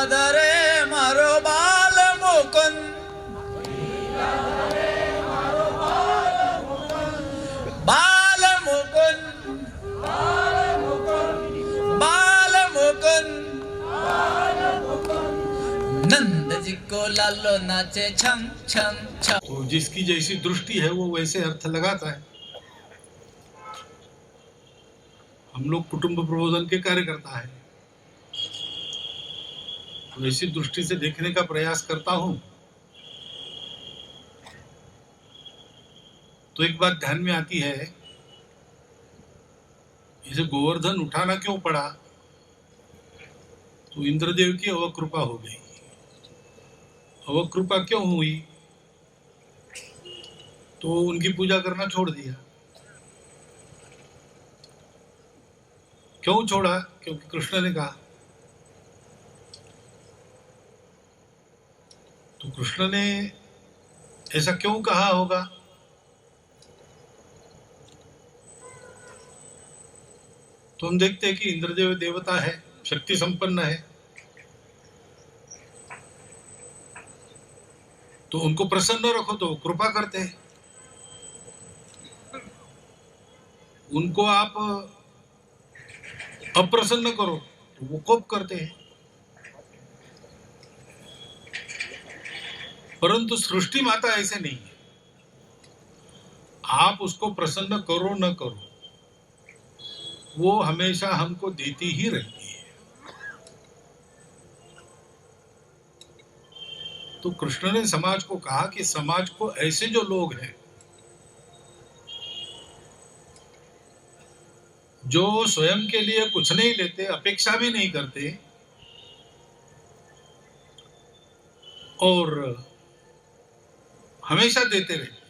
धरे मारो बाल मुकुंद, बाल मुकुंद, बाल मुकुंद, नंद जी को लालो नाचे छम छम छम। तो जिसकी जैसी दृष्टि है वो वैसे अर्थ लगाता है। हम लोग कुटुंब प्रबोधन के कार्यकर्ता है, तो ऐसी दृष्टि से देखने का प्रयास करता हूं। तो एक बात ध्यान में आती है, इसे गोवर्धन उठाना क्यों पड़ा? तो इंद्रदेव की अवकृपा हो गई। अवकृपा क्यों हुई? तो उनकी पूजा करना छोड़ दिया। क्यों छोड़ा? क्योंकि कृष्ण ने कहा। तो कृष्ण ने ऐसा क्यों कहा होगा? तो हम देखते हैं कि इंद्रदेव देवता है, शक्ति संपन्न है, तो उनको प्रसन्न रखो तो कृपा करते हैं। उनको आप अप्रसन्न करो तो वो कोप करते हैं। परंतु सृष्टि माता ऐसे नहीं है। आप उसको प्रसन्न करो न करो, वो हमेशा हमको देती ही रहती है। तो कृष्ण ने समाज को कहा कि समाज को ऐसे जो लोग हैं जो स्वयं के लिए कुछ नहीं लेते, अपेक्षा भी नहीं करते और हमेशा देते रहते,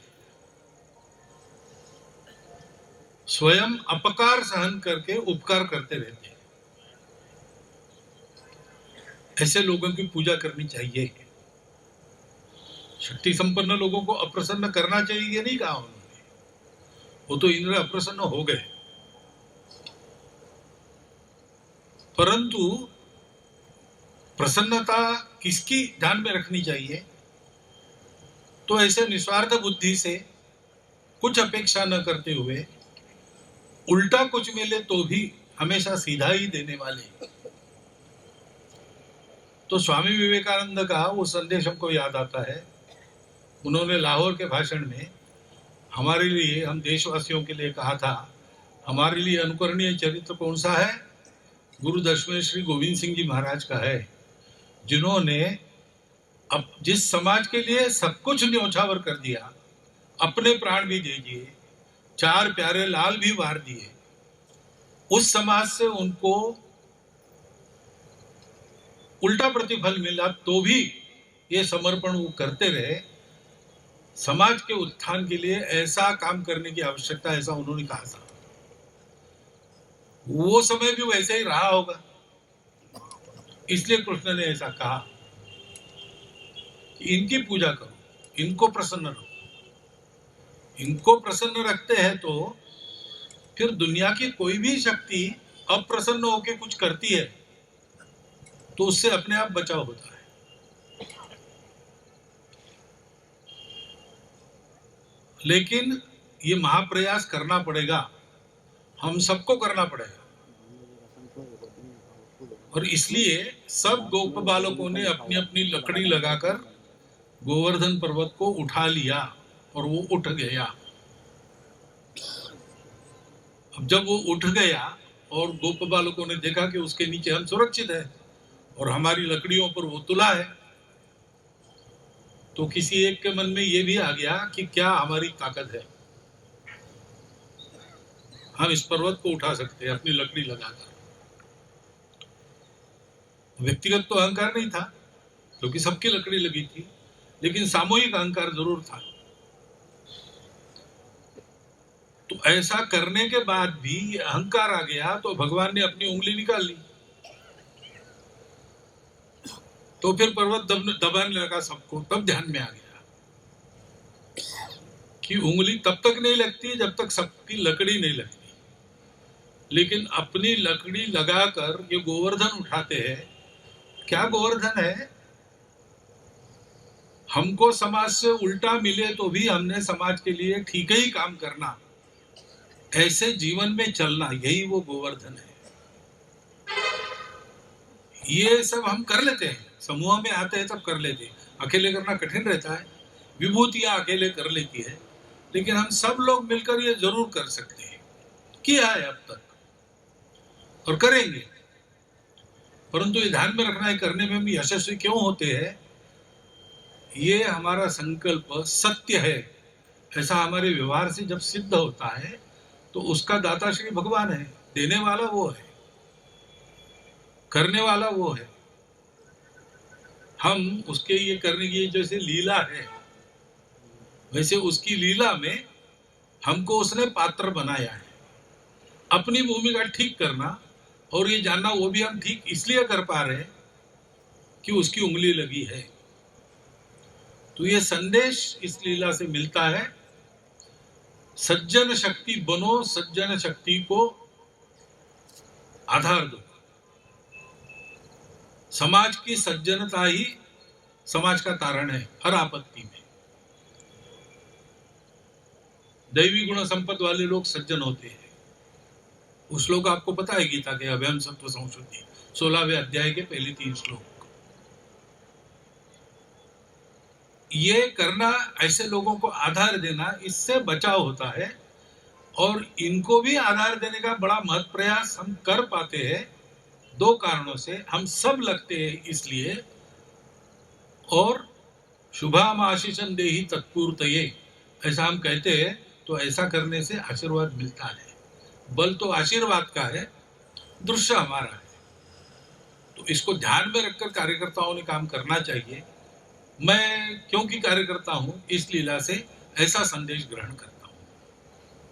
स्वयं अपकार सहन करके उपकार करते रहते, ऐसे लोगों की पूजा करनी चाहिए। शक्ति संपन्न लोगों को अप्रसन्न करना चाहिए, ये नहीं कहा उन्होंने। वो तो इंद्र अप्रसन्न हो गए, परंतु प्रसन्नता किसकी ध्यान में रखनी चाहिए? तो ऐसे निस्वार्थ बुद्धि से कुछ अपेक्षा न करते हुए, उल्टा कुछ मिले तो भी हमेशा सीधा ही देने वाले। तो स्वामी विवेकानंद का वो संदेश हमको याद आता है। उन्होंने लाहौर के भाषण में हमारे लिए, हम देशवासियों के लिए कहा था, हमारे लिए अनुकरणीय चरित्र कौन सा है? गुरु दशमेश श्री गोविंद सिंह जी महाराज का है, जिन्होंने अब जिस समाज के लिए सब कुछ न्योछावर कर दिया, अपने प्राण भी दे दिए, 4 प्यारे लाल भी वार दिए, उस समाज से उनको उल्टा प्रतिफल मिला तो भी ये समर्पण वो करते रहे। समाज के उत्थान के लिए ऐसा काम करने की आवश्यकता, ऐसा उन्होंने कहा था। वो समय भी वैसे ही रहा होगा, इसलिए कृष्ण ने ऐसा कहा कि इनकी पूजा करो, इनको प्रसन्न रखो। इनको प्रसन्न रखते हैं तो फिर दुनिया की कोई भी शक्ति अप्रसन्न होकर कुछ करती है तो उससे अपने आप बचाव होता है। लेकिन ये महाप्रयास करना पड़ेगा, हम सबको करना पड़ेगा। और इसलिए सब गोप बालकों ने अपनी अपनी लकड़ी लगाकर गोवर्धन पर्वत को उठा लिया और वो उठ गया। अब जब वो उठ गया और गोप बालकों ने देखा कि उसके नीचे हम सुरक्षित है और हमारी लकड़ियों पर वो तुला है, तो किसी एक के मन में ये भी आ गया कि क्या हमारी ताकत है, हम इस पर्वत को उठा सकते हैं अपनी लकड़ी लगाकर। व्यक्तिगत तो अहंकार नहीं था क्योंकि सबकी लकड़ी लगी थी, लेकिन सामूहिक अहंकार जरूर था। तो ऐसा करने के बाद भी अहंकार आ गया तो भगवान ने अपनी उंगली निकाल ली, तो फिर पर्वत दबाने लगा सबको। तब ध्यान में आ गया कि उंगली तब तक नहीं लगती जब तक सबकी लकड़ी नहीं लगती, लेकिन अपनी लकड़ी लगाकर ये गोवर्धन उठाते हैं क्या गोवर्धन है? हमको समाज से उल्टा मिले तो भी हमने समाज के लिए ठीक ही काम करना, ऐसे जीवन में चलना, यही वो गोवर्धन है। ये सब हम कर लेते हैं, समूह में आते हैं तब कर लेते हैं, अकेले करना कठिन रहता है। विभूतियां अकेले कर लेती है, लेकिन हम सब लोग मिलकर ये जरूर कर सकते हैं, किया है अब तक और करेंगे। परंतु ये ध्यान में रखना है, करने में हम यशस्वी क्यों होते हैं? ये हमारा संकल्प सत्य है, ऐसा हमारे व्यवहार से जब सिद्ध होता है तो उसका दाता श्री भगवान है। देने वाला वो है, करने वाला वो है। हम उसके ये करने की जैसे लीला है, वैसे उसकी लीला में हमको उसने पात्र बनाया है। अपनी भूमिका ठीक करना और ये जानना वो भी हम ठीक इसलिए कर पा रहे हैं कि उसकी उंगली लगी है। तो ये संदेश इस लीला से मिलता है, सज्जन शक्ति बनो, सज्जन शक्ति को आधार दो। समाज की सज्जनता ही समाज का तारण है हर आपत्ति में। दैवी गुण संपत्ति वाले लोग सज्जन होते हैं। उस श्लोक आपको पता है गीता के अभयम सत्व संशुद्धि 16वें अध्याय के पहले 3 श्लोक। ये करना, ऐसे लोगों को आधार देना, इससे बचाव होता है। और इनको भी आधार देने का बड़ा महत्व प्रयास हम कर पाते हैं 2 कारणों से। हम सब लगते हैं इसलिए, और शुभाम आशीषं देहि तत्पूर्तये, ऐसा हम कहते हैं तो ऐसा करने से आशीर्वाद मिलता है। बल तो आशीर्वाद का है, दृश्य हमारा है। तो इसको ध्यान में रखकर कार्यकर्ताओं ने काम करना चाहिए। मैं क्योंकि कार्यकर्ता हूं, इस लीला से ऐसा संदेश ग्रहण करता हूं।